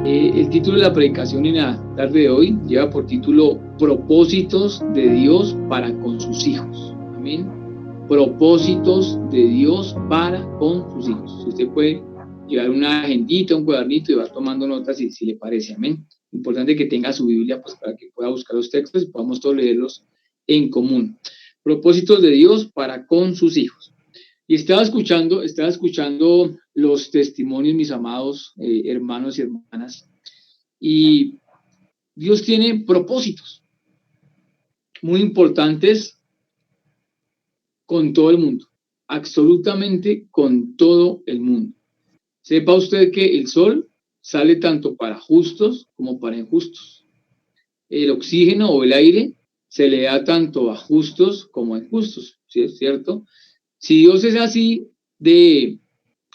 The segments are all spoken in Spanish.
El título de la predicación en la tarde de hoy lleva por título Propósitos de Dios para con sus hijos. Amén. Propósitos de Dios para con sus hijos. Usted puede llevar una agendita, un cuadernito y va tomando notas si le parece. Amén. Importante que tenga su Biblia pues, para que pueda buscar los textos y podamos todos leerlos en común. Propósitos de Dios para con sus hijos. Y estaba escuchando los testimonios, mis amados hermanos y hermanas, y Dios tiene propósitos muy importantes con todo el mundo, absolutamente con todo el mundo. Sepa usted que el sol sale tanto para justos como para injustos. El oxígeno o el aire se le da tanto a justos como a injustos, ¿sí es cierto? Si Dios es así de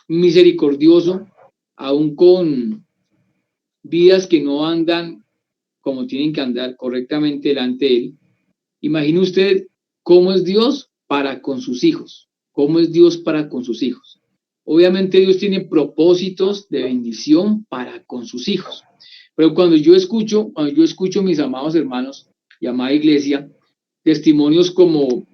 misericordioso, aún con vidas que no andan como tienen que andar correctamente delante de Él, imagine usted cómo es Dios para con sus hijos, cómo es Dios para con sus hijos. Obviamente Dios tiene propósitos de bendición para con sus hijos, pero cuando yo escucho mis amados hermanos y amada iglesia, testimonios como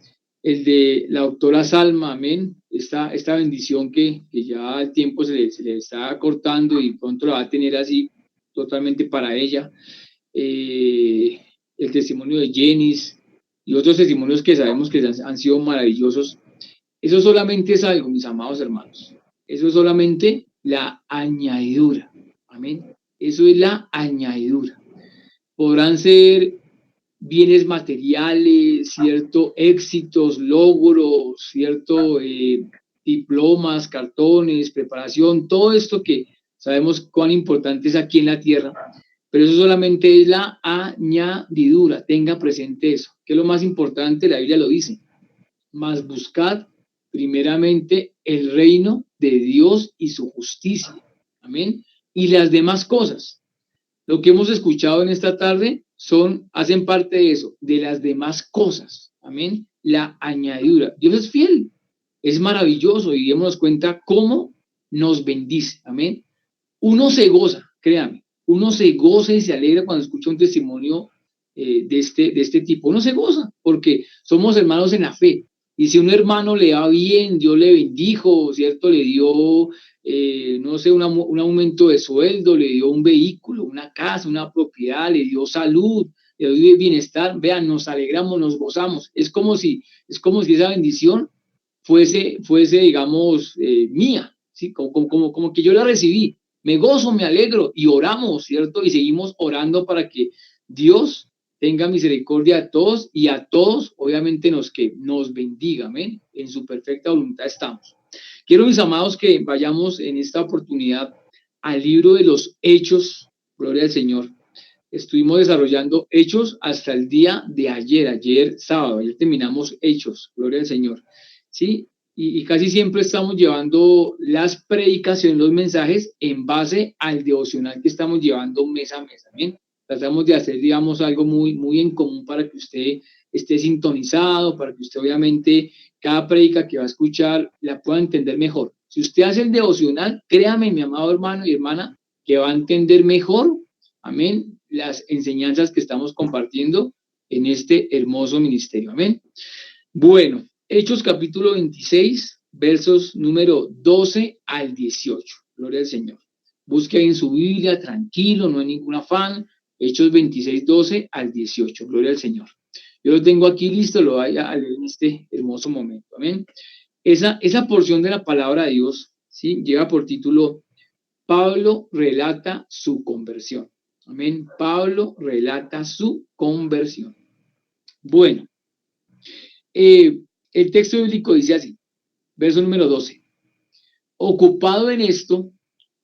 el de la doctora Salma, amén, esta bendición que ya el tiempo se le está cortando y pronto la va a tener así totalmente para ella. eh, el testimonio de Jenis y otros testimonios que sabemos que han sido maravillosos. Eso solamente es algo, mis amados hermanos. Eso es solamente la añadidura. Amén. Eso es la añadidura. Podrán ser bienes materiales, cierto, éxitos, logros, cierto, diplomas, cartones, preparación, todo esto que sabemos cuán importante es aquí en la tierra, pero eso solamente es la añadidura, tenga presente eso, que es lo más importante, la Biblia lo dice, mas buscad primeramente el reino de Dios y su justicia, amén, y las demás cosas. Lo que hemos escuchado en esta tarde hacen parte de eso, de las demás cosas. Amén. La añadidura. Dios es fiel, es maravilloso y démonos cuenta cómo nos bendice. Amén. Uno se goza, créame, uno se goza y se alegra cuando escucha un testimonio de este tipo. Uno se goza porque somos hermanos en la fe. Y si un hermano le va bien, Dios le bendijo, ¿cierto? Le dio, no sé, un aumento de sueldo, le dio un vehículo, una casa, una propiedad, le dio salud, le dio bienestar. Vean, nos alegramos, nos gozamos. Es como si esa bendición digamos, mía, ¿sí? Como que yo la recibí. Me gozo, me alegro y oramos, ¿cierto? Y seguimos orando para que Dios tenga misericordia a todos y a todos, obviamente, que nos bendiga, amén. En su perfecta voluntad estamos. Quiero, mis amados, que vayamos en esta oportunidad al libro de los Hechos, gloria al Señor. Estuvimos desarrollando Hechos hasta el día de ayer sábado, ayer terminamos Hechos, gloria al Señor. ¿Sí? Y casi siempre estamos llevando las predicaciones, los mensajes en base al devocional que estamos llevando mes a mes. ¿Bien? Tratamos de hacer, digamos, algo muy en común para que usted esté sintonizado, para que usted obviamente cada predica que va a escuchar la pueda entender mejor. Si usted hace el devocional, créame, mi amado hermano y hermana, que va a entender mejor, amén, las enseñanzas que estamos compartiendo en este hermoso ministerio. Amén. Bueno, Hechos capítulo 26, versos número 12 al 18. Gloria al Señor. Busque ahí en su Biblia, tranquilo, no hay ningún afán. Hechos 26, 12 al 18. Gloria al Señor. Yo lo tengo aquí listo, lo voy a leer en este hermoso momento. Amén. Esa porción de la palabra de Dios, ¿sí? Lleva por título Pablo relata su conversión. Amén. Pablo relata su conversión. Bueno, el texto bíblico dice así, verso número 12. Ocupado en esto,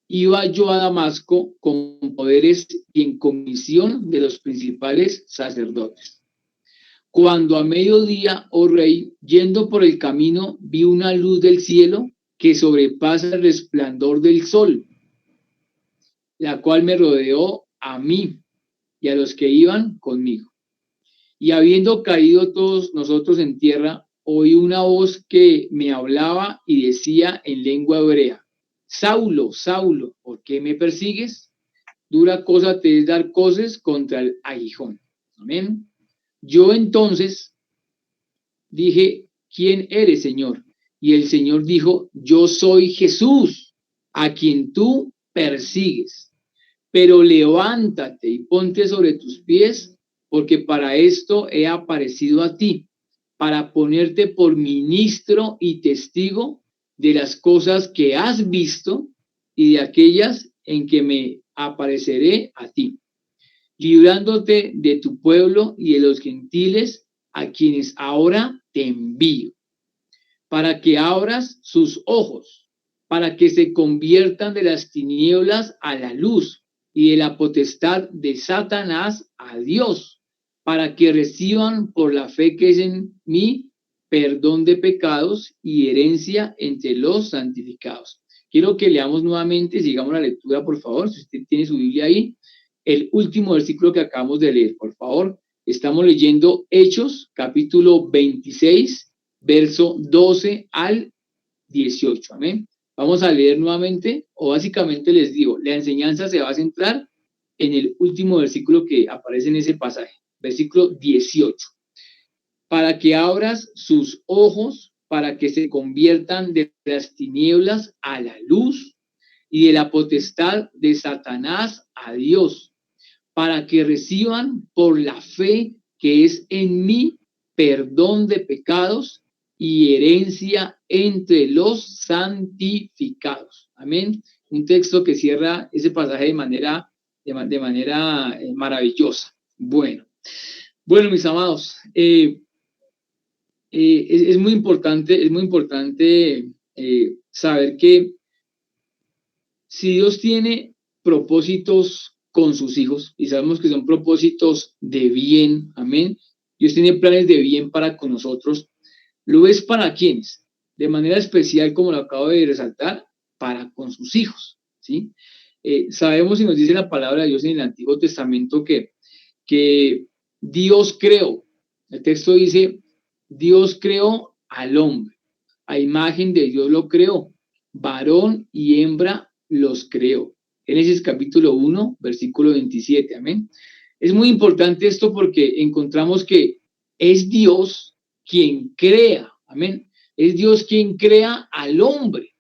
iba yo a Damasco con poderes y en comisión de los principales sacerdotes. Cuando a mediodía, oh rey, yendo por el camino, vi una luz del cielo que sobrepasa el resplandor del sol, la cual me rodeó a mí y a los que iban conmigo. Y habiendo caído todos nosotros en tierra, oí una voz que me hablaba y decía en lengua hebrea, Saulo, Saulo, ¿por qué me persigues? dura cosa te es dar coces contra el aguijón. Amén. Yo entonces dije, ¿quién eres, Señor? Y el Señor dijo, yo soy Jesús, a quien tú persigues. Pero levántate y ponte sobre tus pies, porque para esto he aparecido a ti, para ponerte por ministro y testigo de las cosas que has visto y de aquellas en que me apareceré a ti, librándote de tu pueblo y de los gentiles a quienes ahora te envío, para que abras sus ojos, para que se conviertan de las tinieblas a la luz y de la potestad de Satanás a Dios, para que reciban por la fe que es en mí perdón de pecados y herencia entre los santificados. Quiero que leamos nuevamente, sigamos la lectura, por favor, si usted tiene su Biblia ahí, el último versículo que acabamos de leer, por favor. Estamos leyendo Hechos, capítulo 26, verso 12 al 18. Amén. Vamos a leer nuevamente, o básicamente les digo, la enseñanza se va a centrar en el último versículo que aparece en ese pasaje, versículo 18. Para que abras sus ojos, para que se conviertan de las tinieblas a la luz y de la potestad de Satanás a Dios, para que reciban por la fe que es en mí perdón de pecados y herencia entre los santificados. Amén. Un texto que cierra ese pasaje de manera maravillosa. Bueno, mis amados, es muy importante saber que si Dios tiene propósitos con sus hijos, y sabemos que son propósitos de bien, amén, Dios tiene planes de bien para con nosotros, ¿lo es para quiénes? De manera especial, como lo acabo de resaltar, para con sus hijos, ¿sí? Sabemos y nos dice la palabra de Dios en el Antiguo Testamento que Dios creó, el texto dice, Dios creó al hombre, a imagen de Dios lo creó, varón y hembra los creó. Génesis capítulo 1, versículo 27, amén. Es muy importante esto porque encontramos que es Dios quien crea, amén. Es Dios quien crea al hombre.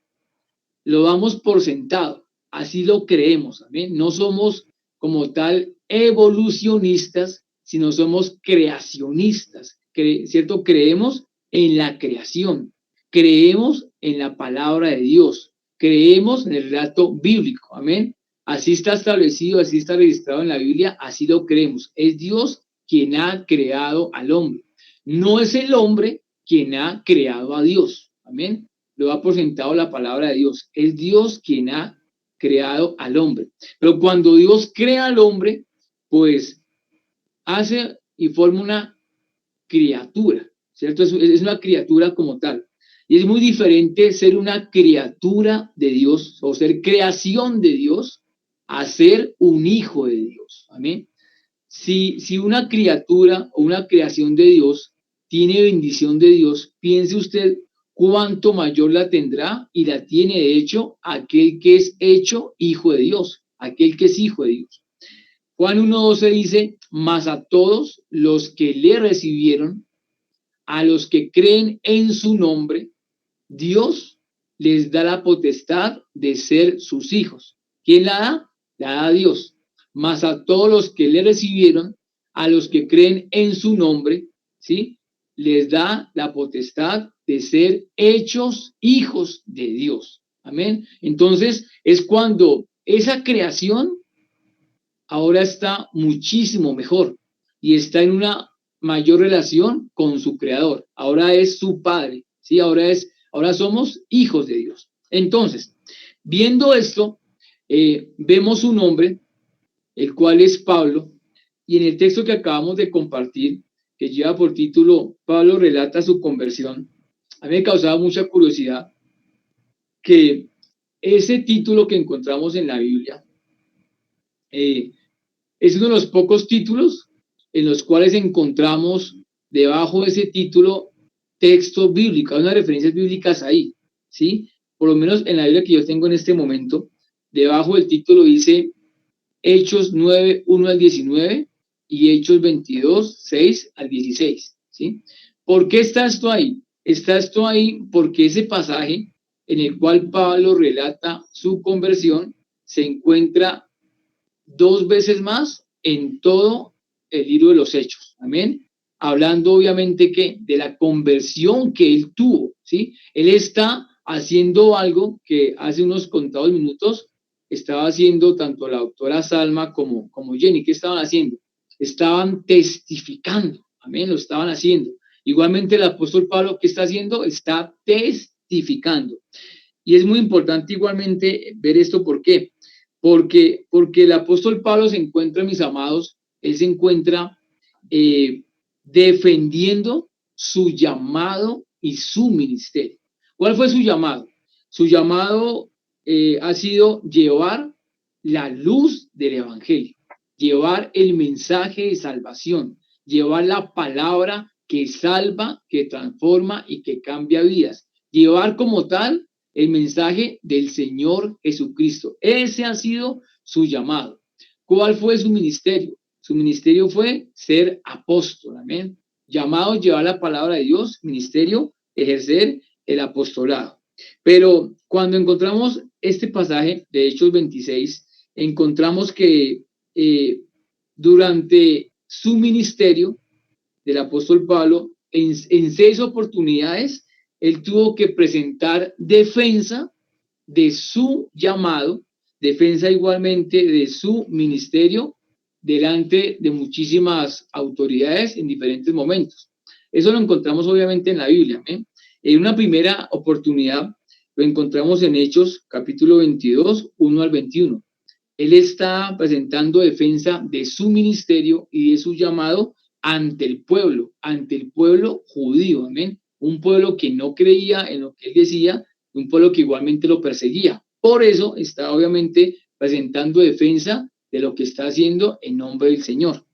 Lo damos por sentado, así lo creemos, amén. No somos como tal evolucionistas, sino somos creacionistas, ¿cierto? Creemos en la creación, creemos en la palabra de Dios, creemos en el relato bíblico, amén. Así está establecido, así está registrado en la Biblia, así lo creemos. Es Dios quien ha creado al hombre. No es el hombre quien ha creado a Dios, amén. Lo ha presentado la palabra de Dios. Es Dios quien ha creado al hombre. Pero cuando Dios crea al hombre, pues hace y forma una criatura, ¿cierto? Es una criatura como tal. Y es muy diferente ser una criatura de Dios o ser creación de Dios a ser un hijo de Dios. Amén. Si una criatura o una creación de Dios tiene bendición de Dios, piense usted cuánto mayor la tendrá y la tiene de hecho aquel que es hecho hijo de Dios, aquel que es hijo de Dios. Juan 1:12 dice, mas a todos los que le recibieron, a los que creen en su nombre, Dios les da la potestad de ser sus hijos. ¿Quién la da? La da Dios. Mas a todos los que le recibieron, a los que creen en su nombre, ¿sí? Les da la potestad de ser hechos hijos de Dios. Amén. Entonces es cuando esa creación ahora está muchísimo mejor y está en una mayor relación con su creador. Ahora es su padre, ¿sí? Ahora somos hijos de Dios. Entonces, viendo esto, vemos un hombre, el cual es Pablo, y en el texto que acabamos de compartir, que lleva por título Pablo relata su conversión, a mí me causaba mucha curiosidad que ese título que encontramos en la Biblia, es uno de los pocos títulos en los cuales encontramos debajo de ese título texto bíblico, hay unas referencias bíblicas ahí, ¿sí? Por lo menos en la Biblia que yo tengo en este momento, debajo del título dice Hechos 9, 1 al 19 y Hechos 22, 6 al 16, ¿sí? ¿Por qué está esto ahí? Está esto ahí porque ese pasaje en el cual Pablo relata su conversión se encuentra 2 veces más en todo el libro de los Hechos. Amén. Hablando obviamente que de la conversión que él tuvo, ¿sí? Él está haciendo algo que hace unos contados minutos estaba haciendo tanto la doctora Salma como Jenny. ¿Qué estaban haciendo? Estaban testificando. Amén, lo estaban haciendo. Igualmente el apóstol Pablo, ¿qué está haciendo? Está testificando. Y es muy importante igualmente ver esto, ¿por qué? Porque el apóstol Pablo se encuentra, mis amados, él se encuentra eh, defendiendo su llamado y su ministerio. ¿Cuál fue su llamado? Su llamado ha sido llevar la luz del evangelio, llevar el mensaje de salvación, llevar la palabra que salva, que transforma y que cambia vidas. Llevar como tal el mensaje del Señor Jesucristo. Ese ha sido su llamado. ¿Cuál fue su ministerio? Su ministerio fue ser apóstol, amén. Llamado, llevar la palabra de Dios, ministerio, ejercer el apostolado. Pero cuando encontramos este pasaje de Hechos 26, encontramos que durante su ministerio del apóstol Pablo, en 6 oportunidades, él tuvo que presentar defensa de su llamado, defensa igualmente de su ministerio delante de muchísimas autoridades en diferentes momentos. Eso lo encontramos obviamente en la Biblia. En una primera oportunidad lo encontramos en Hechos capítulo 22, 1 al 21. Él está presentando defensa de su ministerio y de su llamado ante el pueblo judío, amén. Un pueblo que no creía en lo que él decía, un pueblo que igualmente lo perseguía. Por eso está obviamente presentando defensa de lo que está haciendo en nombre del Señor.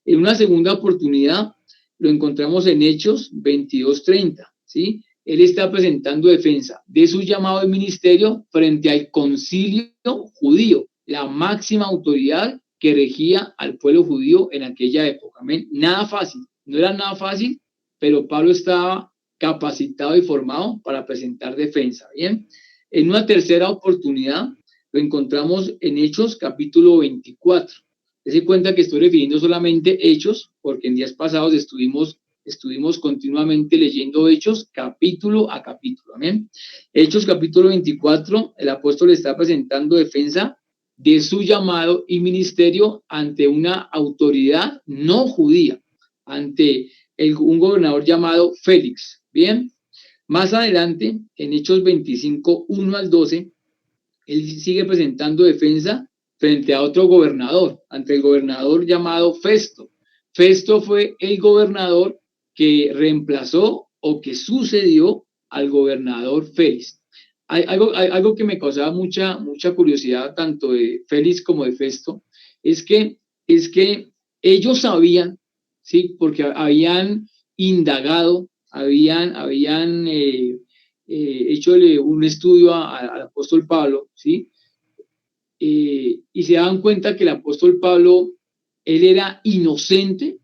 En una segunda oportunidad lo encontramos en Hechos 22:30, ¿sí? Él está presentando defensa de su llamado de ministerio frente al concilio judío, la máxima autoridad que regía al pueblo judío en aquella época. Amén. Nada fácil, no era nada fácil, pero Pablo estaba capacitado y formado para presentar defensa. Bien, en una tercera oportunidad lo encontramos en Hechos capítulo 24. Se cuenta que estoy refiriendo solamente Hechos, porque en días pasados estuvimos continuamente leyendo Hechos capítulo a capítulo. Amén. Hechos capítulo 24, el apóstol está presentando defensa de su llamado y ministerio ante una autoridad no judía, ante un gobernador llamado Félix. Bien, más adelante, en Hechos 25, 1 al 12, él sigue presentando defensa frente a otro gobernador, ante el gobernador llamado Festo. Festo fue el gobernador que reemplazó o que sucedió al gobernador Félix. Hay algo que me causaba mucha curiosidad, tanto de Félix como de Festo, es que ellos sabían, ¿sí? Porque habían indagado, habían hechole un estudio al apóstol Pablo, ¿sí? Y se daban cuenta que el apóstol Pablo, él era inocente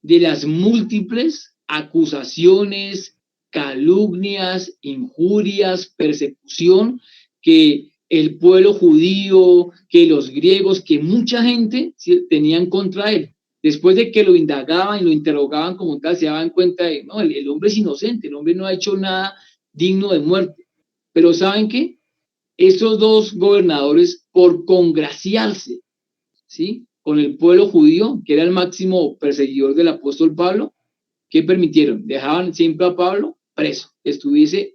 de las múltiples acusaciones, calumnias, injurias, persecución que el pueblo judío, que los griegos, que mucha gente tenían contra él. Después de que lo indagaban y lo interrogaban como tal, se daban cuenta de, no, el hombre es inocente, el hombre no ha hecho nada digno de muerte. Pero ¿saben qué? Estos dos gobernadores, por congraciarse, ¿sí? Con el pueblo judío, que era el máximo perseguidor del apóstol Pablo, ¿qué permitieron? Dejaban siempre a Pablo preso, estuviese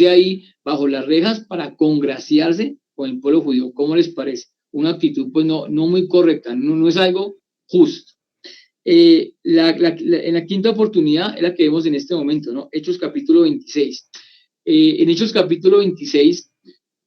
ahí bajo las rejas para congraciarse con el pueblo judío. ¿Cómo les parece? Una actitud pues no muy correcta, no es algo justo. En la quinta oportunidad es la que vemos en este momento, ¿no? Hechos capítulo 26. En Hechos capítulo 26,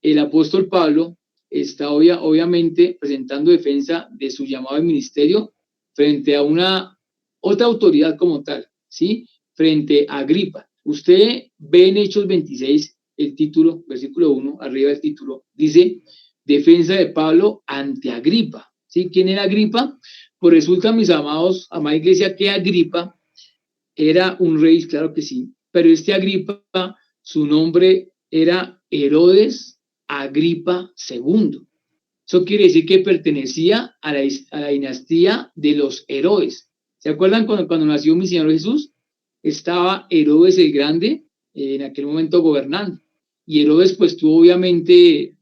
el apóstol Pablo está obviamente presentando defensa de su llamado al ministerio frente a una otra autoridad como tal, ¿sí? Frente a Agripa. Usted ve en Hechos 26 el título, versículo 1, arriba del título, dice, defensa de Pablo ante Agripa. ¿Sí? ¿Quién era Agripa? Pues resulta, mis amados, amada iglesia, que Agripa era un rey, claro que sí, pero este Agripa, su nombre era Herodes Agripa II. Eso quiere decir que pertenecía a la dinastía de los Herodes. ¿Se acuerdan cuando nació mi Señor Jesús? Estaba Herodes el Grande en aquel momento gobernando. Y Herodes pues tuvo obviamente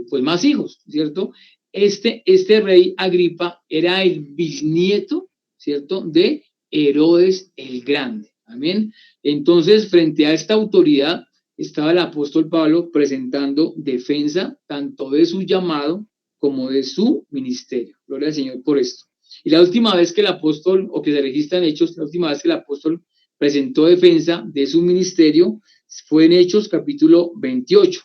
pues más hijos, ¿cierto? Este rey Agripa era el bisnieto, ¿cierto? De Herodes el Grande. Amén. Entonces, frente a esta autoridad, estaba el apóstol Pablo presentando defensa tanto de su llamado como de su ministerio. Gloria al Señor por esto. Y la última vez que el apóstol, o que se registra en Hechos, la última vez que el apóstol presentó defensa de su ministerio fue en Hechos capítulo 28.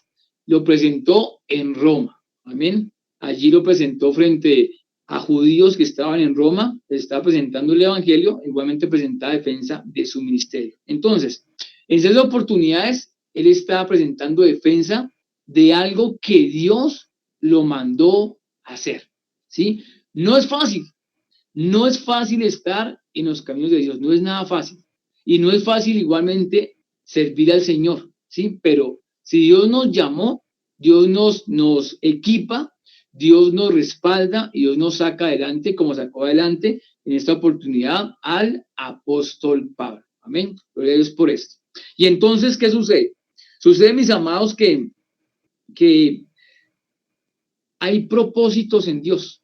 Lo presentó en Roma. Amén. Allí lo presentó frente a judíos que estaban en Roma, estaba presentando el evangelio, igualmente presentaba defensa de su ministerio. Entonces, en esas oportunidades, él estaba presentando defensa de algo que Dios lo mandó a hacer, ¿sí? No es fácil estar en los caminos de Dios, no es nada fácil. Y no es fácil igualmente servir al Señor, ¿sí? Pero si Dios nos llamó, Dios nos equipa, Dios nos respalda y Dios nos saca adelante, como sacó adelante en esta oportunidad al apóstol Pablo. Amén. Gloria a Dios por esto. Y entonces, ¿qué sucede? Sucede, mis amados, que hay propósitos en Dios.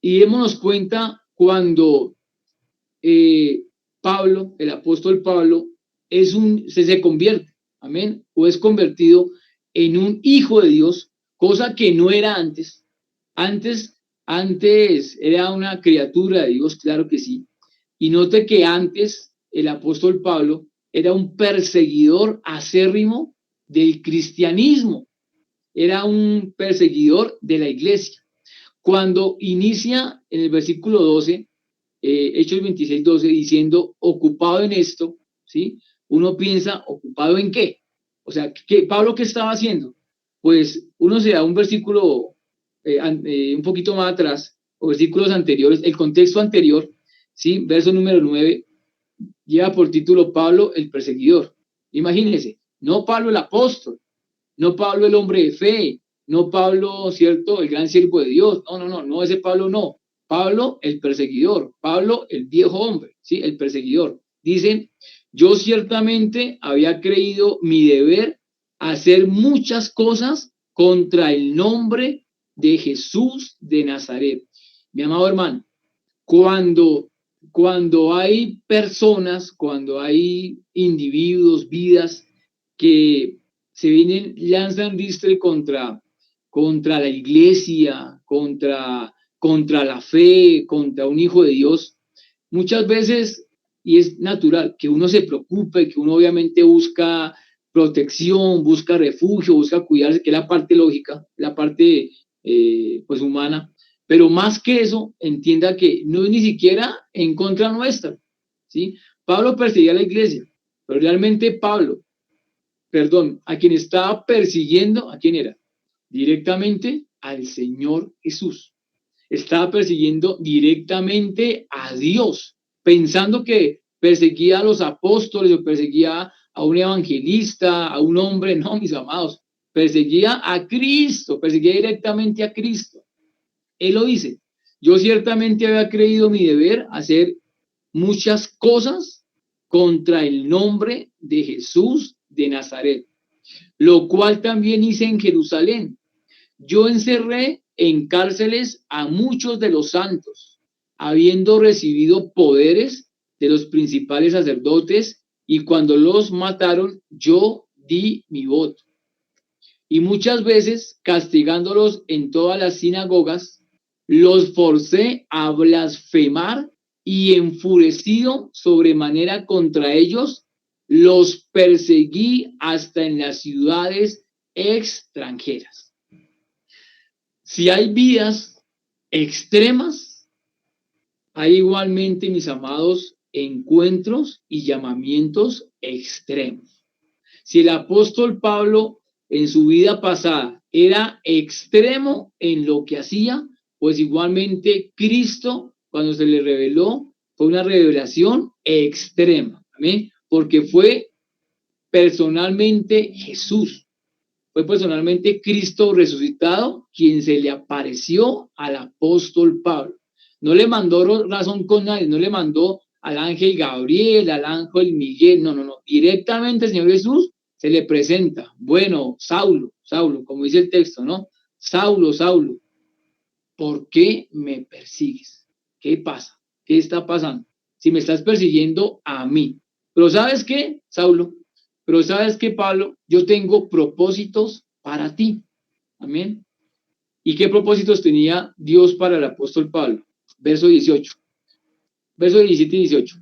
Y démonos cuenta cuando Pablo, el apóstol Pablo, se convierte, amén, o es convertido en un hijo de Dios, cosa que no era antes. Antes era una criatura de Dios, claro que sí. Y note que antes el apóstol Pablo era un perseguidor acérrimo del cristianismo, era un perseguidor de la iglesia. Cuando inicia en el versículo 12, Hechos 26, 12, diciendo ocupado en esto, ¿sí? Uno piensa, ¿ocupado en qué? O sea, ¿Pablo qué estaba haciendo? Pues uno se da un versículo un poquito más atrás, o versículos anteriores, el contexto anterior, ¿sí? Verso número 9, lleva por título Pablo el perseguidor. Imagínense, no Pablo el apóstol, no Pablo el hombre de fe, no Pablo, ¿cierto? El gran siervo de Dios. No, ese Pablo no. Pablo el perseguidor, Pablo el viejo hombre, ¿sí? El perseguidor. Dice, yo ciertamente había creído mi deber hacer muchas cosas contra el nombre de Jesús de Nazaret. Mi amado hermano, cuando, cuando hay personas, cuando hay individuos, vidas que se vienen, lanzan ristre contra la iglesia, contra la fe, contra un hijo de Dios, muchas veces, y es natural, que uno se preocupe, que uno obviamente busca protección, busca refugio, busca cuidarse, que es la parte lógica, la parte pues humana, pero más que eso, entienda que no es ni siquiera en contra nuestra, ¿sí? Pablo perseguía a la iglesia, pero realmente a quien estaba persiguiendo, ¿a quién era? Directamente al Señor Jesús. Estaba persiguiendo directamente a Dios, pensando que perseguía a los apóstoles o perseguía a un evangelista, a un hombre, no, mis amados, perseguía a Cristo, perseguía directamente a Cristo. Él lo dice, yo ciertamente había creído mi deber hacer muchas cosas contra el nombre de Jesús de Nazaret, lo cual también hice en Jerusalén. Yo encerré en cárceles a muchos de los santos, habiendo recibido poderes de los principales sacerdotes, y cuando los mataron, yo di mi voto. Y muchas veces, castigándolos en todas las sinagogas, los forcé a blasfemar, y enfurecido sobremanera contra ellos, los perseguí hasta en las ciudades extranjeras. Si hay vidas extremas, hay igualmente, mis amados, encuentros y llamamientos extremos. Si el apóstol Pablo en su vida pasada era extremo en lo que hacía, pues igualmente Cristo, cuando se le reveló, fue una revelación extrema. Amén. Porque fue personalmente Jesús. Fue personalmente Cristo resucitado quien se le apareció al apóstol Pablo. No le mandó razón con nadie, no le mandó al ángel Gabriel, al ángel Miguel, no, no, no. Directamente el Señor Jesús se le presenta. Bueno, Saulo, Saulo, como dice el texto, ¿no? Saulo, Saulo, ¿por qué me persigues? ¿Qué pasa? ¿Qué está pasando? Si me estás persiguiendo a mí. Pero ¿sabes qué, Saulo? Pero ¿sabes qué, Pablo? Yo tengo propósitos para ti. Amén. ¿Y qué propósitos tenía Dios para el apóstol Pablo? Verso 18. Verso 17 y 18.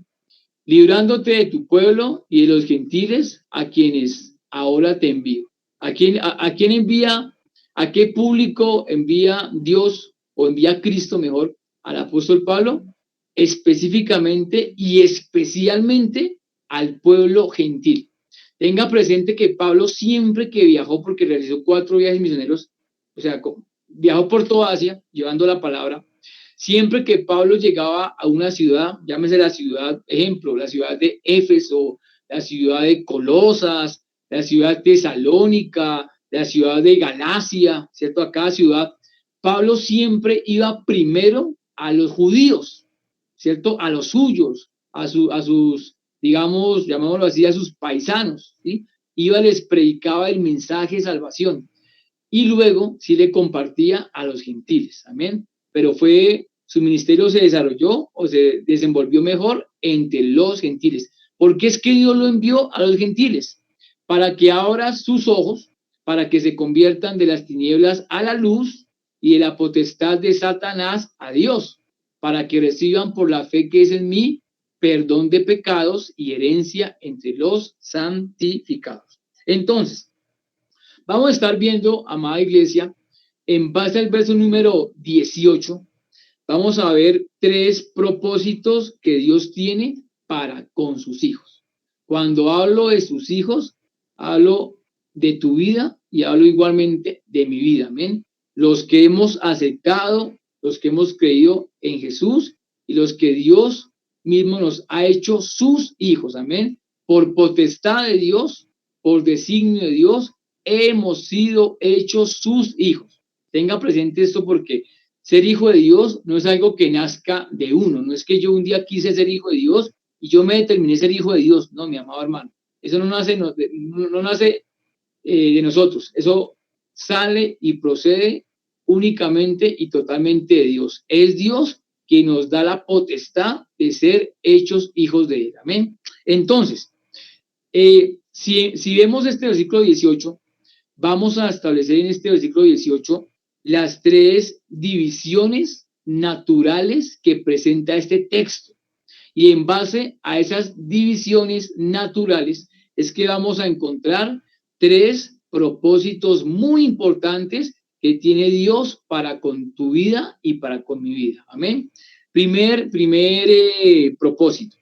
Librándote de tu pueblo y de los gentiles a quienes ahora te envío. ¿A quién envía? ¿A qué público envía Dios o envía Cristo mejor al apóstol Pablo? Específicamente y especialmente al pueblo gentil. Tenga presente que Pablo siempre que viajó, porque realizó 4 viajes misioneros, o sea, viajó por toda Asia llevando la palabra. Siempre que Pablo llegaba a una ciudad, llámese la ciudad, ejemplo, la ciudad de Éfeso, la ciudad de Colosas, la ciudad de Tesalónica, la ciudad de Galacia, ¿cierto? A cada ciudad, Pablo siempre iba primero a los judíos, ¿cierto? A los suyos, a sus, digamos, llamémoslo así, a sus paisanos, ¿sí? Iba, les predicaba el mensaje de salvación y luego sí le compartía a los gentiles, amén. Pero su ministerio se desarrolló o se desenvolvió mejor entre los gentiles. ¿Por qué es que Dios lo envió a los gentiles? Para que abra sus ojos, para que se conviertan de las tinieblas a la luz y de la potestad de Satanás a Dios, para que reciban por la fe que es en mí perdón de pecados y herencia entre los santificados. Entonces, vamos a estar viendo, amada iglesia, en base al verso número 18, vamos a ver 3 propósitos que Dios tiene para con sus hijos. Cuando hablo de sus hijos, hablo de tu vida y hablo igualmente de mi vida, amén. Los que hemos aceptado, los que hemos creído en Jesús y los que Dios mismo nos ha hecho sus hijos, amén. Por potestad de Dios, por designio de Dios, hemos sido hechos sus hijos. Tenga presente esto porque ser hijo de Dios no es algo que nazca de uno, no es que yo un día quise ser hijo de Dios y yo me determiné ser hijo de Dios, no, mi amado hermano, eso no nace, no nace de nosotros, eso sale y procede únicamente y totalmente de Dios. Es Dios quien nos da la potestad de ser hechos hijos de Él, amén. Entonces, si vemos este versículo 18, vamos a establecer en este versículo 18 las 3 divisiones naturales que presenta este texto. Y en base a esas divisiones naturales es que vamos a encontrar 3 propósitos muy importantes que tiene Dios para con tu vida y para con mi vida. Amén. Primer propósito,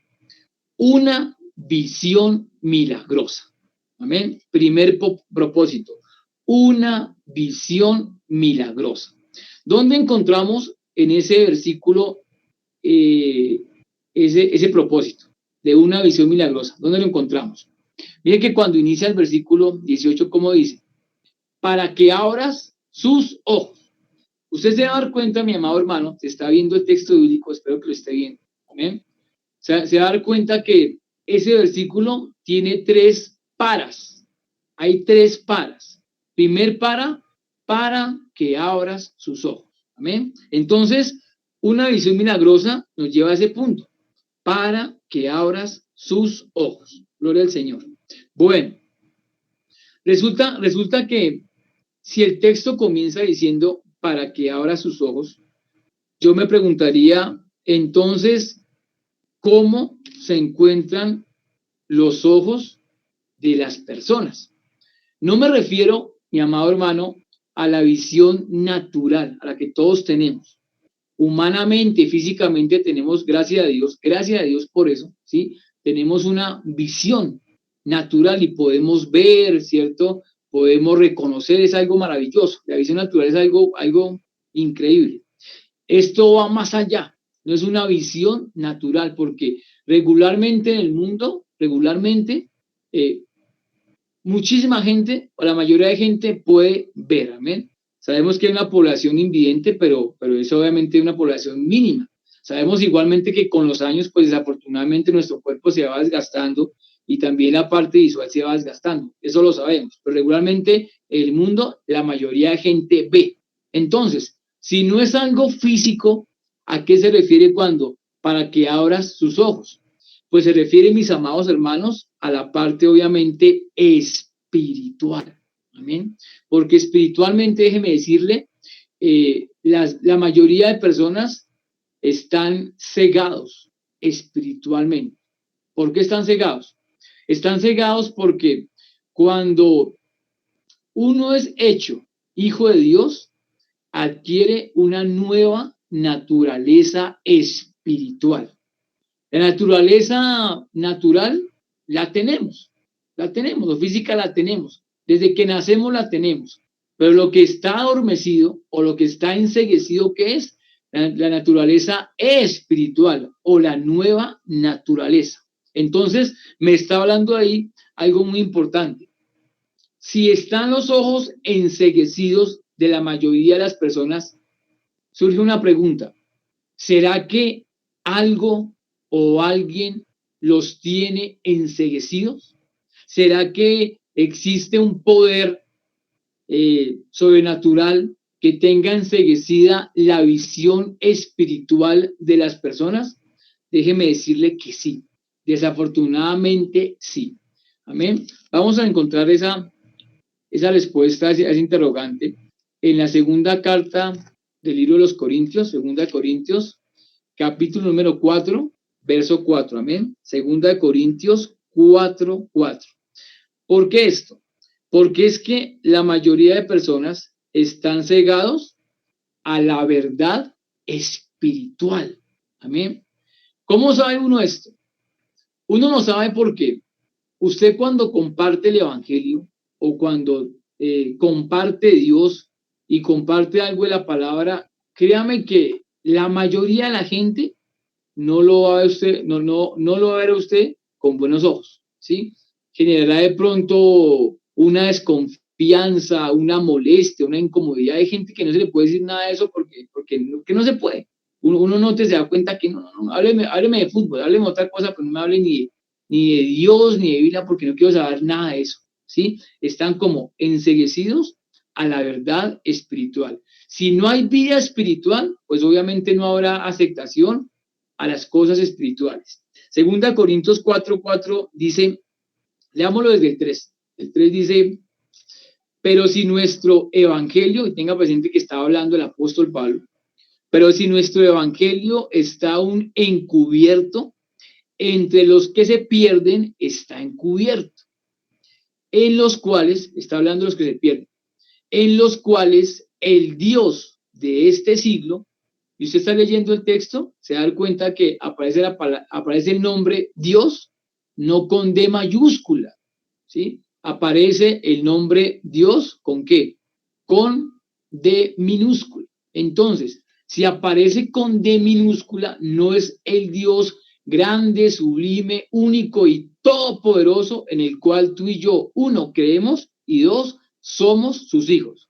una visión milagrosa. Amén. Primer propósito, una visión milagrosa. ¿Dónde encontramos en ese versículo ese propósito de una visión milagrosa? ¿Dónde lo encontramos? Miren que cuando inicia el versículo 18, ¿cómo dice? Para que abras sus ojos. Usted se va a dar cuenta, mi amado hermano, se está viendo el texto bíblico, espero que lo esté viendo. ¿Amén? Se va a dar cuenta que ese versículo tiene 3 paras. Hay 3 paras. Primer para que abras sus ojos. Amén. Entonces, una visión milagrosa nos lleva a ese punto. Para que abras sus ojos. Gloria al Señor. Bueno, resulta que si el texto comienza diciendo para que abra sus ojos, yo me preguntaría, entonces, ¿cómo se encuentran los ojos de las personas? No me refiero, mi amado hermano, a la visión natural, a la que todos tenemos. Humanamente, físicamente tenemos, gracias a Dios por eso, ¿sí? Tenemos una visión natural y podemos ver, ¿cierto? podemos reconocer, es algo maravilloso. La visión natural es algo increíble. Esto va más allá, no es una visión natural, porque regularmente en el mundo, eh, muchísima gente, o la mayoría de gente puede ver, amén. Sabemos que hay una población invidente, pero es obviamente una población mínima. Sabemos igualmente que con los años, pues desafortunadamente nuestro cuerpo se va desgastando y también la parte visual se va desgastando. Eso lo sabemos, pero regularmente el mundo, la mayoría de gente ve. Entonces, si no es algo físico, ¿a qué se refiere cuando? Para que abras sus ojos. Pues se refiere, mis amados hermanos, a la parte obviamente espiritual. Amén. Porque espiritualmente, déjeme decirle, la mayoría de personas están cegados espiritualmente. ¿Por qué están cegados? Están cegados porque cuando uno es hecho hijo de Dios, adquiere una nueva naturaleza espiritual. La naturaleza natural la tenemos, la física la tenemos, desde que nacemos la tenemos, pero lo que está adormecido o lo que está enceguecido, ¿qué es? La naturaleza espiritual o la nueva naturaleza. Entonces, me está hablando ahí algo muy importante. Si están los ojos enceguecidos de la mayoría de las personas, surge una pregunta. ¿Será que algo o alguien los tiene enceguecidos? ¿Será que existe un poder sobrenatural que tenga enceguecida la visión espiritual de las personas? Déjeme decirle que sí. Desafortunadamente, sí. Amén. Vamos a encontrar esa respuesta, ese interrogante, en la segunda carta del libro de los Corintios, segunda de Corintios, capítulo número 4, verso 4, amén. Segunda de Corintios 4, 4. ¿Por qué esto? Porque es que la mayoría de personas están cegados a la verdad espiritual. Amén. ¿Cómo sabe uno esto? Uno no sabe por qué. Usted cuando comparte el evangelio o cuando comparte Dios y comparte algo de la palabra, créame que la mayoría de la gente no lo va a ver usted, no lo va a ver a usted con buenos ojos, ¿sí? Generará de pronto una desconfianza, una molestia, una incomodidad. Hay gente que no se le puede decir nada de eso porque no se puede. Uno no te se da cuenta que no, hábleme de fútbol, hábleme de otra cosa, pero no me hable ni de Dios ni de Biblia porque no quiero saber nada de eso, ¿sí? Están como enceguecidos a la verdad espiritual. Si no hay vida espiritual, pues obviamente no habrá aceptación a las cosas espirituales. Segunda Corintios 4:4 dice, leámoslo desde el 3. El 3 dice, pero si nuestro evangelio, y tenga presente que estaba hablando el apóstol Pablo, pero si nuestro evangelio está aún encubierto, entre los que se pierden está encubierto, en los cuales, está hablando de los que se pierden, en los cuales el Dios de este siglo, y usted está leyendo el texto, se da cuenta que aparece el nombre Dios, no con D mayúscula, ¿sí? Aparece el nombre Dios con ¿qué? Con D minúscula. Entonces, si aparece con D minúscula, no es el Dios grande, sublime, único y todopoderoso en el cual tú y yo, uno, creemos y dos, somos sus hijos.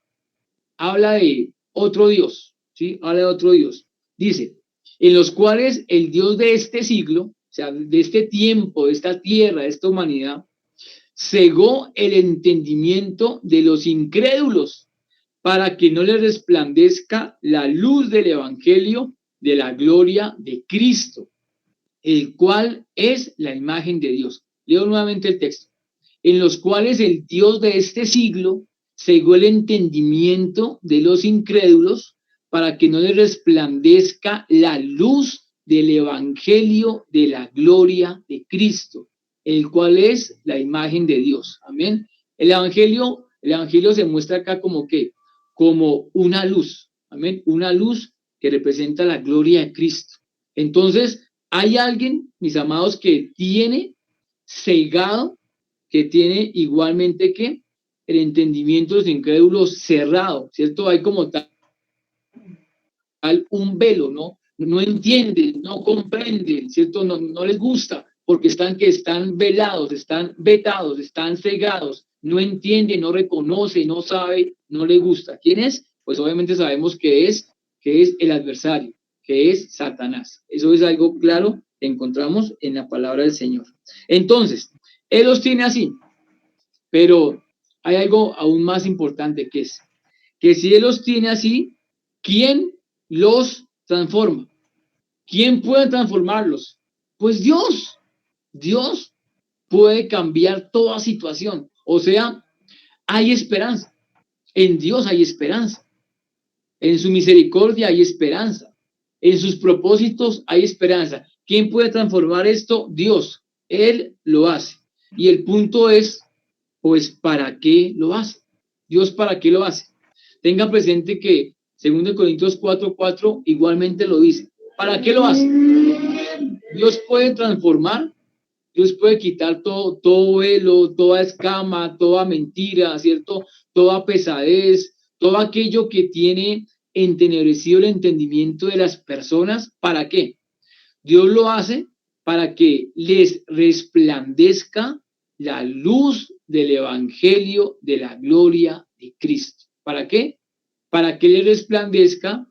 Habla de otro Dios, ¿sí? Habla de otro Dios. Dice, en los cuales el Dios de este siglo, o sea, de este tiempo, de esta tierra, de esta humanidad, cegó el entendimiento de los incrédulos para que no les resplandezca la luz del evangelio de la gloria de Cristo, el cual es la imagen de Dios. Leo nuevamente el texto. En los cuales el Dios de este siglo cegó el entendimiento de los incrédulos para que no les resplandezca la luz del evangelio de la gloria de Cristo, el cual es la imagen de Dios. Amén. El evangelio se muestra acá como que, como una luz. Amén. Una luz que representa la gloria de Cristo. Entonces, hay alguien, mis amados, que tiene cegado, que tiene igualmente que el entendimiento de los incrédulos cerrado, ¿cierto? Hay como tal un velo, ¿no? No entienden, no comprenden, ¿cierto? No les gusta, porque están velados, están vetados, están cegados, no entiende, no reconoce, no sabe, no le gusta. ¿Quién es? Pues obviamente sabemos que es el adversario, que es Satanás. Eso es algo claro que encontramos en la palabra del Señor. Entonces, Él los tiene así, pero hay algo aún más importante que si Él los tiene así, ¿quién los transforma? ¿Quién puede transformarlos? Pues Dios. Dios puede cambiar toda situación. O sea, hay esperanza. En Dios hay esperanza. En su misericordia hay esperanza. En sus propósitos hay esperanza. ¿Quién puede transformar esto? Dios. Él lo hace. Y el punto es, pues, ¿para qué lo hace? Dios, ¿para qué lo hace? Tenga presente que 2 Corintios 4:4 igualmente lo dice. ¿Para qué lo hace? Dios puede transformar, Dios puede quitar todo velo, toda escama, toda mentira, ¿cierto? Toda pesadez, todo aquello que tiene entenebrecido el entendimiento de las personas. ¿Para qué? Dios lo hace para que les resplandezca la luz del evangelio de la gloria de Cristo. ¿Para qué? Para que les resplandezca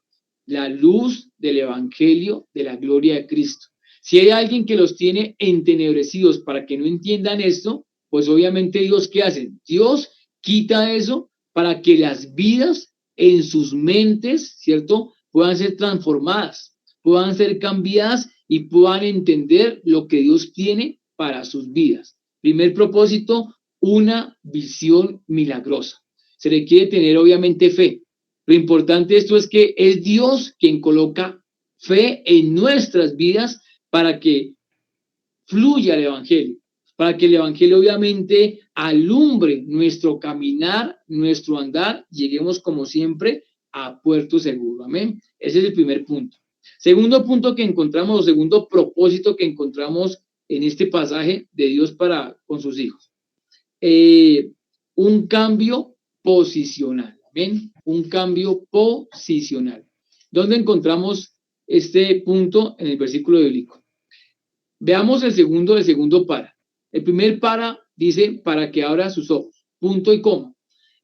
la luz del evangelio de la gloria de Cristo. Si hay alguien que los tiene entenebrecidos para que no entiendan esto, pues obviamente Dios, ¿qué hace? Dios quita eso para que las vidas en sus mentes, ¿cierto?, puedan ser transformadas, puedan ser cambiadas y puedan entender lo que Dios tiene para sus vidas. Primer propósito, una visión milagrosa. Se requiere tener obviamente fe. Lo importante de esto es que es Dios quien coloca fe en nuestras vidas para que fluya el Evangelio, para que el Evangelio obviamente alumbre nuestro caminar, nuestro andar, lleguemos como siempre a puerto seguro. Amén. Ese es el primer punto. Segundo punto que encontramos, o segundo propósito que encontramos en este pasaje de Dios para con sus hijos. Un cambio posicional. Amén. Un cambio posicional. ¿Dónde encontramos este punto? En el versículo bíblico. Veamos el segundo para. El primer para dice para que abra sus ojos, punto y coma.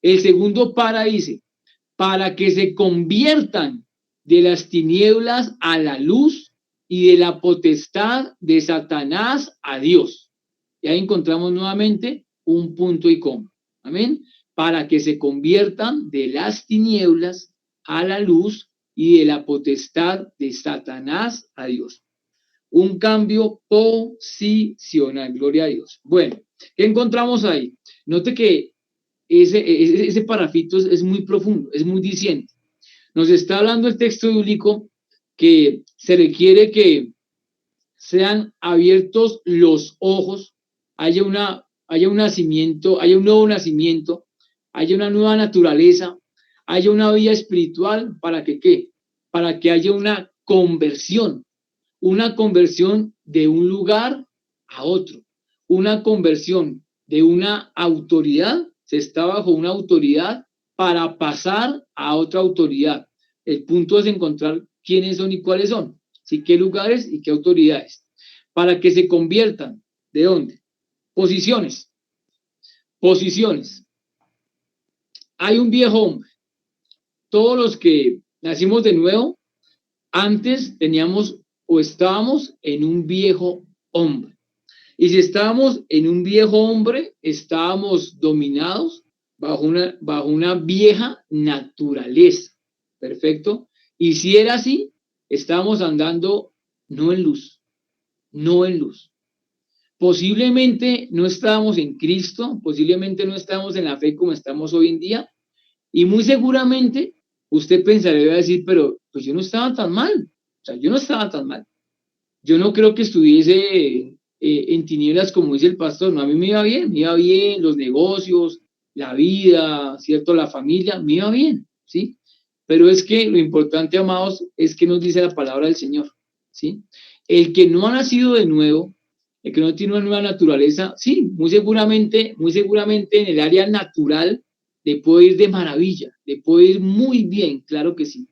El segundo para dice para que se conviertan de las tinieblas a la luz y de la potestad de Satanás a Dios. Y ahí encontramos nuevamente un punto y coma. Amén. Para que se conviertan de las tinieblas a la luz y de la potestad de Satanás a Dios. Un cambio posicional, gloria a Dios. Bueno, ¿qué encontramos ahí? Note que ese parafito es muy profundo, es muy diciente. Nos está hablando el texto bíblico que se requiere que sean abiertos los ojos, haya un nacimiento, haya un nuevo nacimiento, haya una nueva naturaleza, haya una vida espiritual, ¿para que qué? Para que haya una conversión de un lugar a otro, una conversión de una autoridad, se está bajo una autoridad para pasar a otra autoridad. El punto es encontrar quiénes son y cuáles son, ¿sí? Qué lugares y qué autoridades, para que se conviertan, ¿de dónde? Posiciones. Hay un viejo hombre. Todos los que nacimos de nuevo, antes teníamos o estábamos en un viejo hombre. Y si estábamos en un viejo hombre, estábamos dominados bajo una vieja naturaleza. ¿Perfecto? Y si era así, estábamos andando no en luz, no en luz. Posiblemente no estábamos en Cristo, posiblemente no estábamos en la fe como estamos hoy en día, y muy seguramente usted pensaría, va a decir, pero pues yo no estaba tan mal, o sea, yo no estaba tan mal. Yo no creo que estuviese en tinieblas como dice el pastor, no, a mí me iba bien, los negocios, la vida, ¿cierto? La familia, me iba bien, ¿sí? Pero es que lo importante, amados, es que nos dice la palabra del Señor, ¿sí? El que no ha nacido de nuevo, el que no tiene una nueva naturaleza, sí, muy seguramente en el área natural le puede ir de maravilla, le puede ir muy bien, claro que sí.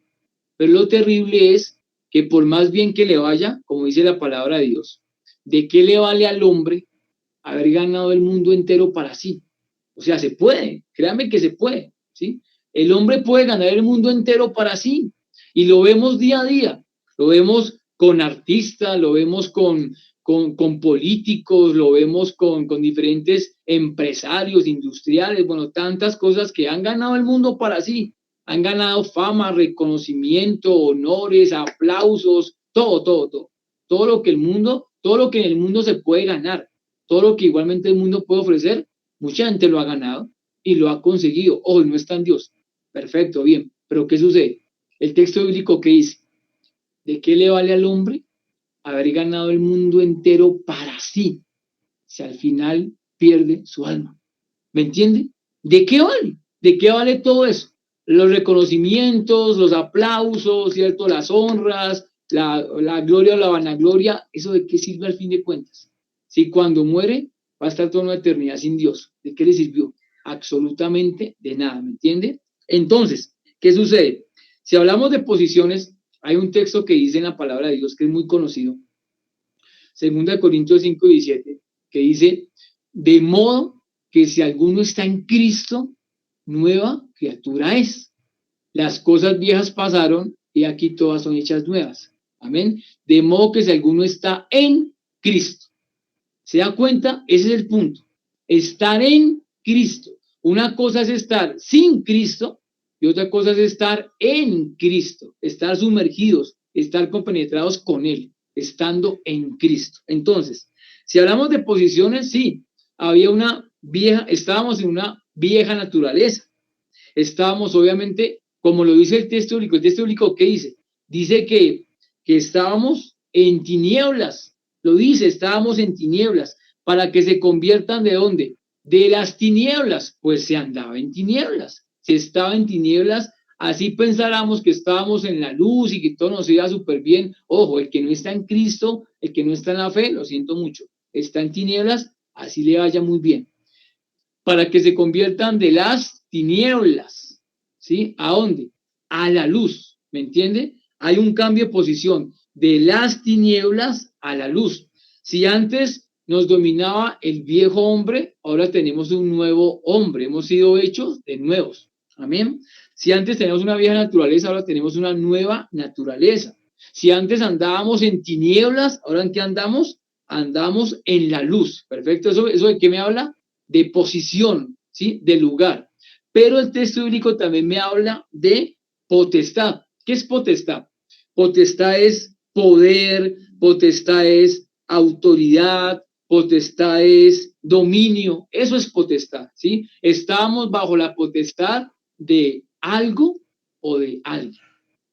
Pero lo terrible es que por más bien que le vaya, como dice la palabra de Dios, ¿de qué le vale al hombre haber ganado el mundo entero para sí? O sea, se puede, créanme que se puede, ¿sí? El hombre puede ganar el mundo entero para sí y lo vemos día a día, lo vemos con artistas, lo vemos con políticos, lo vemos con diferentes empresarios, industriales, bueno, tantas cosas que han ganado el mundo para sí, han ganado fama, reconocimiento, honores, aplausos, todo lo que el mundo, todo lo que en el mundo se puede ganar, todo lo que igualmente el mundo puede ofrecer, mucha gente lo ha ganado y lo ha conseguido. Hoy no está en Dios. Perfecto, bien. Pero ¿qué sucede? El texto bíblico que dice, ¿de qué le vale al hombre haber ganado el mundo entero para sí si al final pierde su alma? ¿Me entiende? ¿De qué vale? ¿De qué vale todo eso? Los reconocimientos, los aplausos, ¿cierto? Las honras, la gloria o la vanagloria, ¿eso de qué sirve al fin de cuentas? Si cuando muere va a estar toda una eternidad sin Dios, ¿de qué le sirvió? Absolutamente de nada, ¿me entiende? Entonces, ¿qué sucede? Si hablamos de posiciones, hay un texto que dice en la palabra de Dios que es muy conocido, 2 Corintios 5:17, que dice, de modo que si alguno está en Cristo, nueva criatura es. Las cosas viejas pasaron y aquí todas son hechas nuevas. Amén. De modo que si alguno está en Cristo, ¿se da cuenta? Ese es el punto. Estar en Cristo. Una cosa es estar sin Cristo y otra cosa es estar en Cristo, estar sumergidos, estar compenetrados con Él, estando en Cristo. Entonces, si hablamos de posiciones, sí, había una vieja, estábamos en una vieja naturaleza. Estábamos, obviamente, como lo dice el texto bíblico, ¿qué dice? Dice que estábamos en tinieblas, lo dice, estábamos en tinieblas, para que se conviertan ¿de dónde? De las tinieblas, pues se andaba en tinieblas, se estaba en tinieblas, así pensáramos que estábamos en la luz y que todo nos iba súper bien. Ojo, el que no está en Cristo, el que no está en la fe, lo siento mucho, está en tinieblas, así le vaya muy bien para que se conviertan de las tinieblas, ¿sí? ¿A dónde? A la luz, ¿me entiende? Hay un cambio de posición de las tinieblas a la luz. Si antes nos dominaba el viejo hombre, ahora tenemos un nuevo hombre, hemos sido hechos de nuevos. Amén. Si antes teníamos una vieja naturaleza, ahora tenemos una nueva naturaleza. Si antes andábamos en tinieblas, ahora en qué andamos? Andamos en la luz. Perfecto. ¿Eso de qué me habla? De posición, ¿sí? De lugar. Pero el texto bíblico también me habla de potestad. ¿Qué es potestad? Potestad es poder, potestad es autoridad, potestad es dominio. Eso es potestad, ¿sí? Estamos bajo la potestad de algo o de alguien,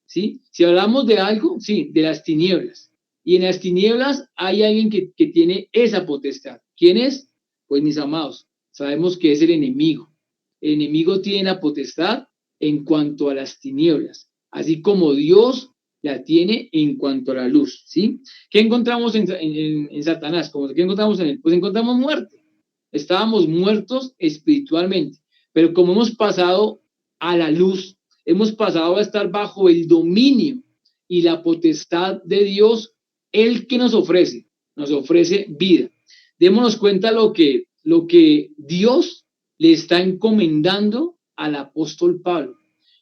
¿sí? Si hablamos de algo, sí, de las tinieblas. Y en las tinieblas hay alguien que tiene esa potestad. ¿Quién es? Pues mis amados, sabemos que es el enemigo. El enemigo tiene la potestad en cuanto a las tinieblas, así como Dios la tiene en cuanto a la luz, ¿sí? ¿Qué encontramos en Satanás? ¿Qué encontramos en él? Pues encontramos muerte. Estábamos muertos espiritualmente, pero como hemos pasado a la luz, hemos pasado a estar bajo el dominio y la potestad de Dios, el que nos ofrece vida. Démonos cuenta lo que Dios le está encomendando al apóstol Pablo.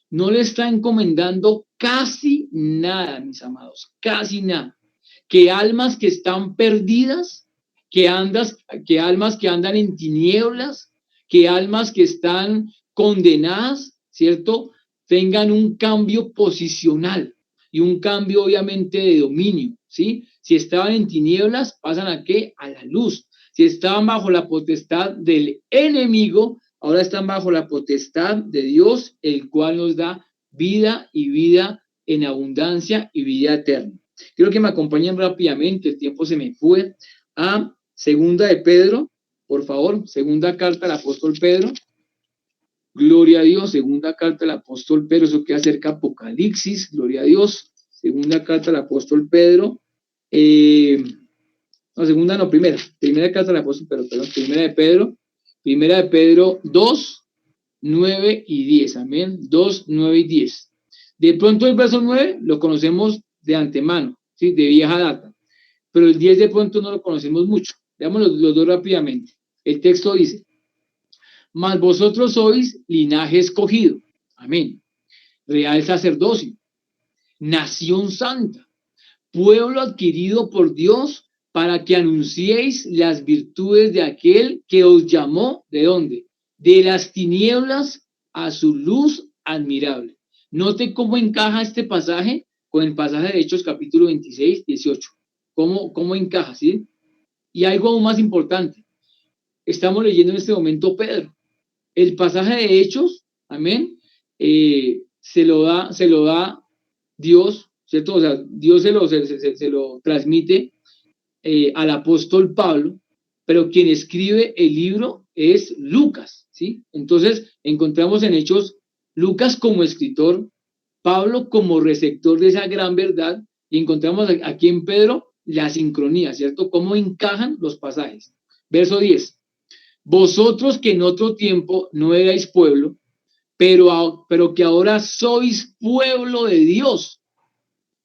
No le está encomendando casi nada, mis amados, casi nada. Que almas que están perdidas, que almas que andan en tinieblas, que almas que están condenadas, ¿cierto? Tengan un cambio posicional y un cambio obviamente de dominio, ¿sí? Si estaban en tinieblas, pasan a qué? A la luz. Si estaban bajo la potestad del enemigo, ahora están bajo la potestad de Dios, el cual nos da vida y vida en abundancia y vida eterna. Quiero que me acompañen rápidamente, el tiempo se me fue, a segunda de Pedro, por favor, segunda carta al apóstol Pedro. Gloria a Dios, segunda carta al apóstol Pedro, eso queda cerca de Apocalipsis, gloria a Dios, segunda carta al apóstol Pedro, no, segunda no, primera carta al apóstol Pedro, perdón, primera de Pedro 2, 9 y 10. Amén. 2, 9 y 10. De pronto el verso 9 lo conocemos de antemano, ¿sí? De vieja data. Pero el 10 de pronto no lo conocemos mucho. Veamos los dos rápidamente. El texto dice, mas vosotros sois linaje escogido. Amén. Real sacerdocio, nación santa, pueblo adquirido por Dios para que anunciéis las virtudes de aquel que os llamó, ¿de dónde? De las tinieblas a su luz admirable. Note cómo encaja este pasaje con el pasaje de Hechos capítulo 26, 18. ¿Cómo encaja, sí? Y algo aún más importante. Estamos leyendo en este momento Pedro. El pasaje de Hechos, amén, se lo da Dios, ¿cierto? O sea, Dios se lo transmite al apóstol Pablo, pero quien escribe el libro es Lucas, ¿sí? Entonces, encontramos en Hechos Lucas como escritor, Pablo como receptor de esa gran verdad, y encontramos aquí en Pedro la sincronía, ¿cierto? Cómo encajan los pasajes. Verso 10. Vosotros que en otro tiempo no erais pueblo, pero que ahora sois pueblo de Dios,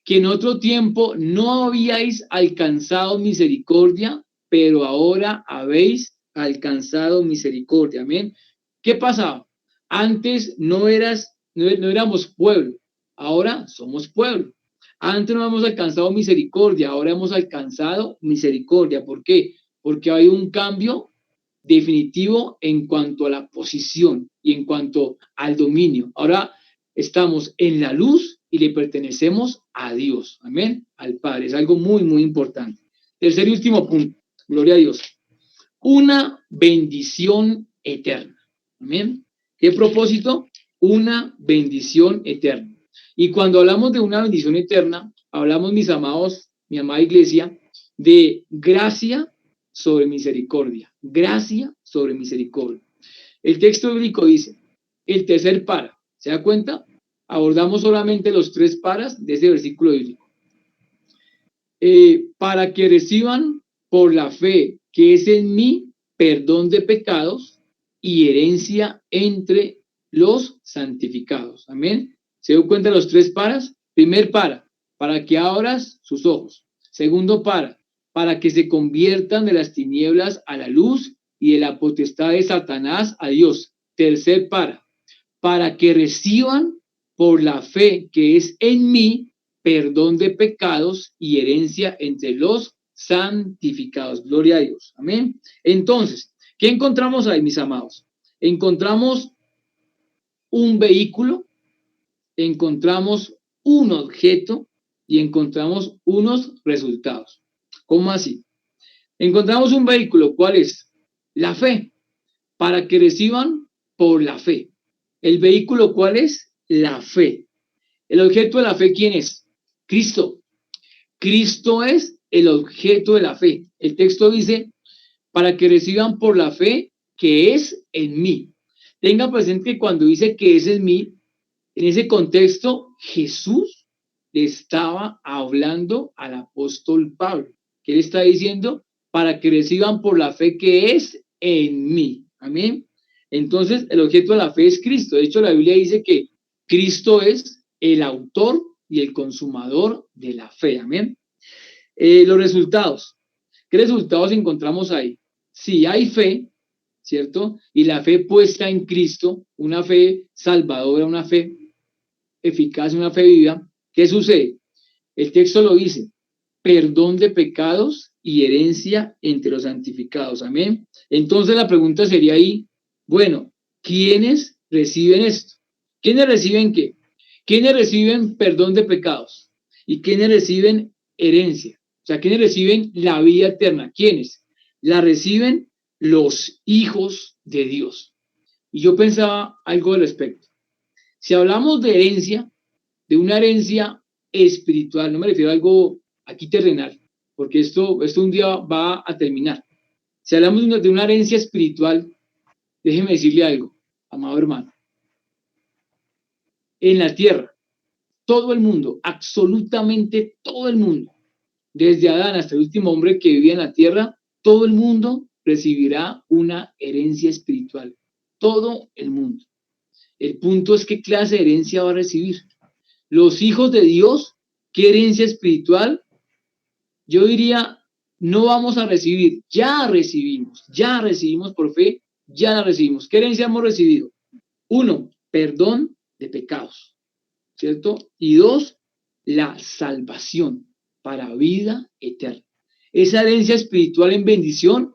que en otro tiempo no habíais alcanzado misericordia, pero ahora habéis alcanzado misericordia. Amén. ¿Qué pasaba? Antes no éramos pueblo, ahora somos pueblo. Antes no hemos alcanzado misericordia, ahora hemos alcanzado misericordia. ¿Por qué? Porque hay un cambio definitivo en cuanto a la posición y en cuanto al dominio. Ahora estamos en la luz y le pertenecemos a Dios, amén, al Padre. Es algo muy, muy importante. Tercer y último punto, gloria a Dios. Una bendición eterna, amén. ¿Qué propósito? Una bendición eterna. Y cuando hablamos de una bendición eterna, hablamos, mis amados, mi amada iglesia, de gracia sobre misericordia. Gracia sobre misericordia. El texto bíblico dice, el tercer para, ¿se da cuenta? Abordamos solamente los tres paras de ese versículo bíblico. Para que reciban por la fe que es en mí perdón de pecados y herencia entre los santificados. Amén. ¿Se dio cuenta de los tres paras? Primer para que abras sus ojos. Segundo para que se conviertan de las tinieblas a la luz y de la potestad de Satanás a Dios. Tercer para que reciban por la fe que es en mí perdón de pecados y herencia entre los santificados. Gloria a Dios. Amén. Entonces, ¿qué encontramos ahí, mis amados? Encontramos un vehículo, encontramos un objeto y encontramos unos resultados. ¿Cómo así? Encontramos un vehículo, ¿cuál es? La fe, para que reciban por la fe. ¿El vehículo cuál es? La fe. ¿El objeto de la fe quién es? Cristo. Cristo es el objeto de la fe. El texto dice, para que reciban por la fe que es en mí. Tenga presente que cuando dice que es en mí, en ese contexto, Jesús le estaba hablando al apóstol Pablo. ¿Qué le está diciendo? Para que reciban por la fe que es en mí. Amén. Entonces, el objeto de la fe es Cristo. De hecho, la Biblia dice que Cristo es el autor y el consumador de la fe. Amén. Los resultados. ¿Qué resultados encontramos ahí? Si hay fe, ¿cierto? Y la fe puesta en Cristo, una fe salvadora, una fe eficaz, una fe viva, ¿qué sucede? El texto lo dice, perdón de pecados y herencia entre los santificados. Amén. Entonces la pregunta sería ahí, bueno, ¿quiénes reciben esto? ¿Quiénes reciben qué? ¿Quiénes reciben perdón de pecados? ¿Y quiénes reciben herencia? O sea, ¿quiénes reciben la vida eterna? ¿Quiénes? La reciben los hijos de Dios. Y yo pensaba algo al respecto. Si hablamos de herencia, de una herencia espiritual, no me refiero a algo aquí terrenal, porque esto un día va a terminar. Si hablamos de una herencia espiritual, déjeme decirle algo, amado hermano. En la tierra, todo el mundo, absolutamente todo el mundo, desde Adán hasta el último hombre que vivía en la tierra, todo el mundo recibirá una herencia espiritual. Todo el mundo. El punto es qué clase de herencia va a recibir. Los hijos de Dios, ¿qué herencia espiritual? Yo diría, no vamos a recibir, ya recibimos por fe, ya la recibimos. ¿Qué herencia hemos recibido? Uno, perdón de pecados, ¿cierto? Y dos, la salvación para vida eterna. Esa herencia espiritual en bendición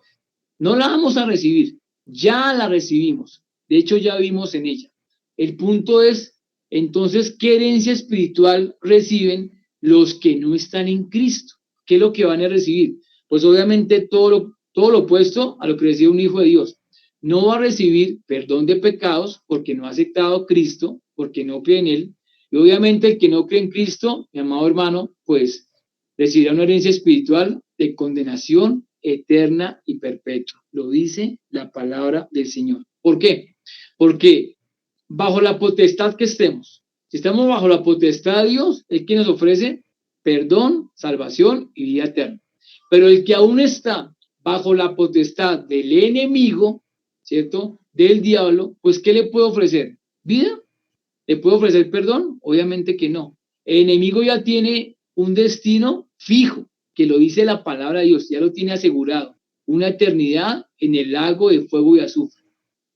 no la vamos a recibir, ya la recibimos. De hecho, ya vimos en ella. El punto es, entonces, ¿qué herencia espiritual reciben los que no están en Cristo? ¿Qué es lo que van a recibir? Pues obviamente todo lo opuesto a lo que recibe un hijo de Dios. No va a recibir perdón de pecados porque no ha aceptado a Cristo, porque no cree en Él. Y obviamente el que no cree en Cristo, mi amado hermano, pues recibirá una herencia espiritual de condenación eterna y perpetua. Lo dice la palabra del Señor. ¿Por qué? Porque bajo la potestad que estemos, si estamos bajo la potestad de Dios, el que nos ofrece perdón, salvación y vida eterna. Pero el que aún está bajo la potestad del enemigo, ¿cierto? Del diablo, pues ¿qué le puede ofrecer? ¿Vida? ¿Le puede ofrecer perdón? Obviamente que no. El enemigo ya tiene un destino fijo, que lo dice la palabra de Dios, ya lo tiene asegurado, una eternidad en el lago de fuego y azufre,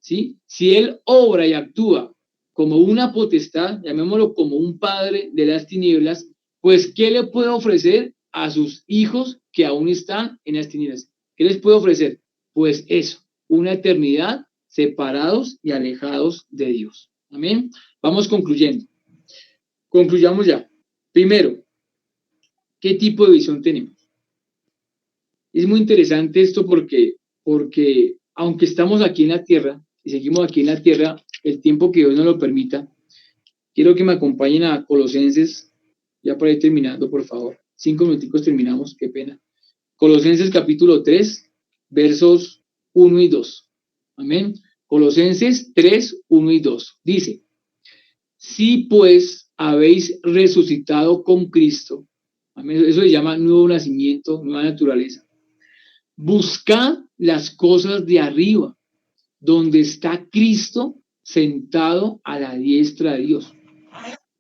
¿sí? Si él obra y actúa como una potestad, llamémoslo como un padre de las tinieblas, pues ¿qué le puede ofrecer a sus hijos que aún están en las tinieblas? ¿Qué les puede ofrecer? Pues eso, una eternidad separados y alejados de Dios. Amén. Vamos concluyendo. Concluyamos ya. Primero, ¿qué tipo de visión tenemos? Es muy interesante esto porque aunque estamos aquí en la tierra y seguimos aquí en la tierra, el tiempo que Dios nos lo permita, quiero que me acompañen a Colosenses, ya para ir terminando, por favor. 5 minuticos terminamos, qué pena. Colosenses capítulo 3, versos 1 y 2. Amén. Colosenses 3, 1 y 2. Dice, si pues habéis resucitado con Cristo, amén, eso se llama nuevo nacimiento, nueva naturaleza. Buscad las cosas de arriba, donde está Cristo sentado a la diestra de Dios.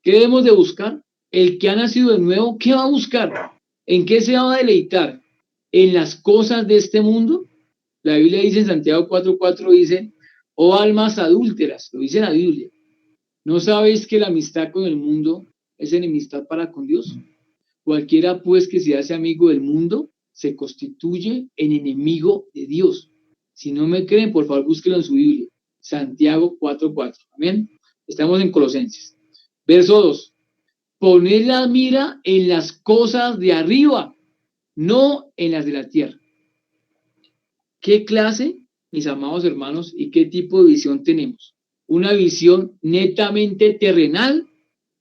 ¿Qué debemos de buscar? El que ha nacido de nuevo, ¿qué va a buscar? ¿En qué se va a deleitar? ¿En las cosas de este mundo? La Biblia dice en Santiago 4:4, dice, oh almas adúlteras, lo dice la Biblia, ¿no sabéis que la amistad con el mundo es enemistad para con Dios? Cualquiera pues que se hace amigo del mundo se constituye en enemigo de Dios. Si no me creen, por favor búsquenlo en su Biblia. Santiago 4:4. Amén. Estamos en Colosenses. Verso 2. Poned la mira en las cosas de arriba, no en las de la tierra. ¿Qué clase, mis amados hermanos, y qué tipo de visión tenemos? ¿Una visión netamente terrenal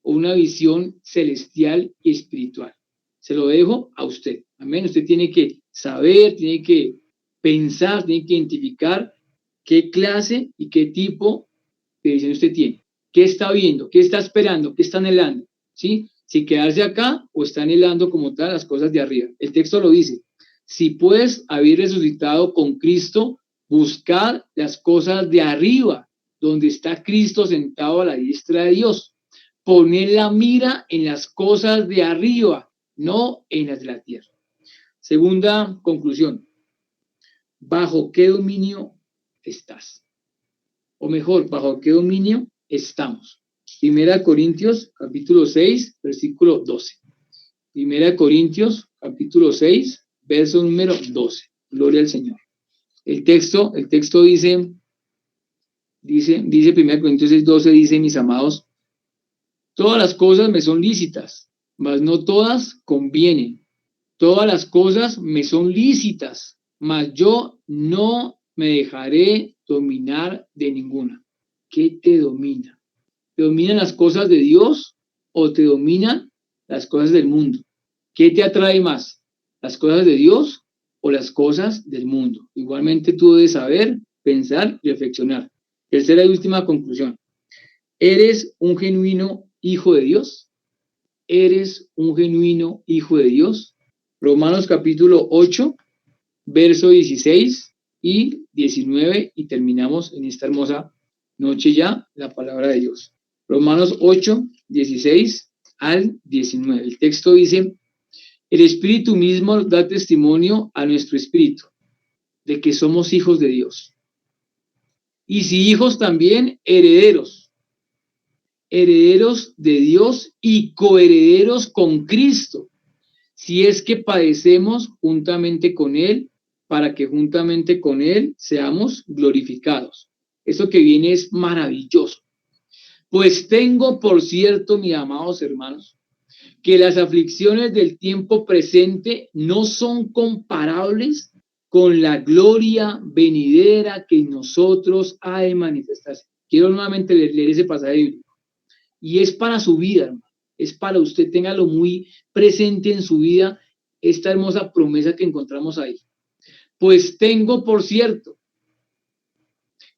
o una visión celestial y espiritual? Se lo dejo a usted. Amén. Usted tiene que saber, tiene que pensar, tiene que identificar qué clase y qué tipo de visión usted tiene. ¿Qué está viendo? ¿Qué está esperando? ¿Qué está anhelando? ¿Sí? Si quedarse acá o está anhelando como tal las cosas de arriba. El texto lo dice. Si pues habéis resucitado con Cristo, buscad las cosas de arriba, donde está Cristo sentado a la diestra de Dios. Poned la mira en las cosas de arriba, no en las de la tierra. Segunda conclusión. ¿Bajo qué dominio estás? O mejor, ¿bajo qué dominio estamos? Primera Corintios, capítulo 6, versículo 12. Primera Corintios, capítulo 6, verso número 12. Gloria al Señor. El texto dice Primera Corintios 6, 12, dice, mis amados, todas las cosas me son lícitas, mas no todas convienen. Todas las cosas me son lícitas, mas yo no me dejaré dominar de ninguna. ¿Qué te domina? ¿Te dominan las cosas de Dios o te dominan las cosas del mundo? ¿Qué te atrae más? ¿Las cosas de Dios o las cosas del mundo? Igualmente tú debes saber, pensar y reflexionar. Tercera y última conclusión. ¿Eres un genuino hijo de Dios? ¿Eres un genuino hijo de Dios? Romanos capítulo 8, verso 16 y 19 y terminamos en esta hermosa noche ya la palabra de Dios. Romanos 8, 16 al 19. El texto dice: el Espíritu mismo da testimonio a nuestro espíritu de que somos hijos de Dios. Y si hijos, también herederos, herederos de Dios y coherederos con Cristo, si es que padecemos juntamente con Él, para que juntamente con Él seamos glorificados. Eso que viene es maravilloso. Pues tengo por cierto, mis amados hermanos, que las aflicciones del tiempo presente no son comparables con la gloria venidera que en nosotros ha de manifestarse. Quiero nuevamente leer ese pasaje bíblico. Y es para su vida, hermano. Es para usted, téngalo muy presente en su vida, esta hermosa promesa que encontramos ahí. Pues tengo por cierto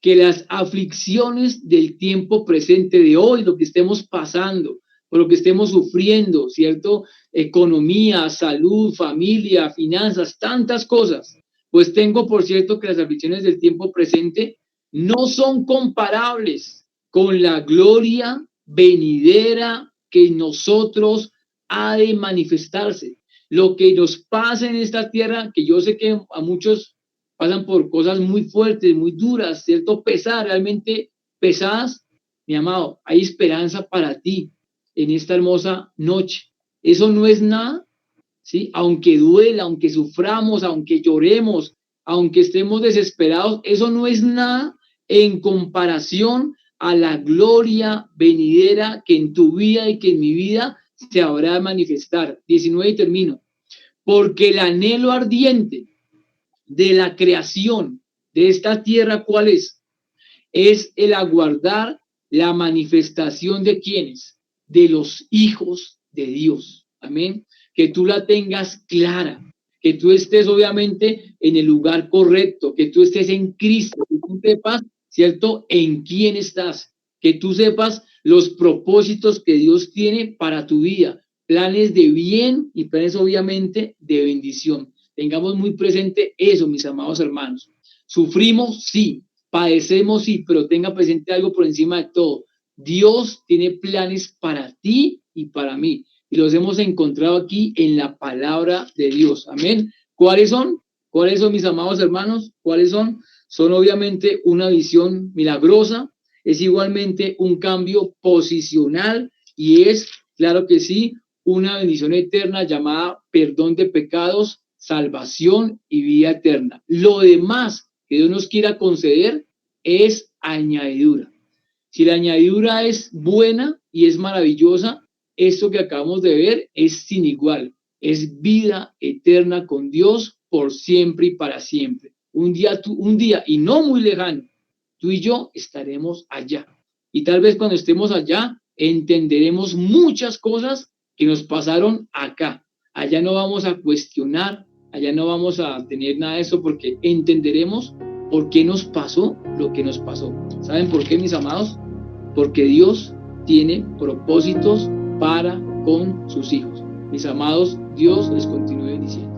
que las aflicciones del tiempo presente, de hoy, lo que estemos pasando, por lo que estemos sufriendo, ¿cierto? Economía, salud, familia, finanzas, tantas cosas. Pues tengo por cierto que las aflicciones del tiempo presente no son comparables con la gloria venidera que en nosotros ha de manifestarse. Lo que nos pasa en esta tierra, que yo sé que a muchos pasan por cosas muy fuertes, muy duras, ¿cierto? Pesadas, realmente pesadas. Mi amado, hay esperanza para ti en esta hermosa noche. Eso no es nada, ¿sí? Aunque duela, aunque suframos, aunque lloremos, aunque estemos desesperados, eso no es nada en comparación a la gloria venidera que en tu vida y que en mi vida se habrá de manifestar. 19 y termino. Porque el anhelo ardiente de la creación de esta tierra, ¿cuál es? Es el aguardar la manifestación de ¿quiénes? De los hijos de Dios. Amén. Que tú la tengas clara, que tú estés obviamente en el lugar correcto, que tú estés en Cristo, que tú sepas, ¿cierto?, en quién estás, que tú sepas los propósitos que Dios tiene para tu vida, planes de bien y planes obviamente de bendición. Tengamos muy presente eso, mis amados hermanos. Sufrimos, sí. Padecemos, sí, pero tenga presente algo por encima de todo. Dios tiene planes para ti y para mí. Y los hemos encontrado aquí en la palabra de Dios. Amén. ¿Cuáles son? ¿Cuáles son, mis amados hermanos? ¿Cuáles son? Son obviamente una visión milagrosa. Es igualmente un cambio posicional y es, claro que sí, una bendición eterna llamada perdón de pecados, salvación y vida eterna. Lo demás que Dios nos quiera conceder es añadidura. Si la añadidura es buena y es maravillosa, esto que acabamos de ver es sin igual. Es vida eterna con Dios por siempre y para siempre. Un día y no muy lejano, tú y yo estaremos allá. Y tal vez cuando estemos allá, entenderemos muchas cosas que nos pasaron acá. Allá no vamos a cuestionar, allá no vamos a tener nada de eso porque entenderemos por qué nos pasó lo que nos pasó. ¿Saben por qué, mis amados? Porque Dios tiene propósitos para con sus hijos. Mis amados, Dios les continúe bendiciendo.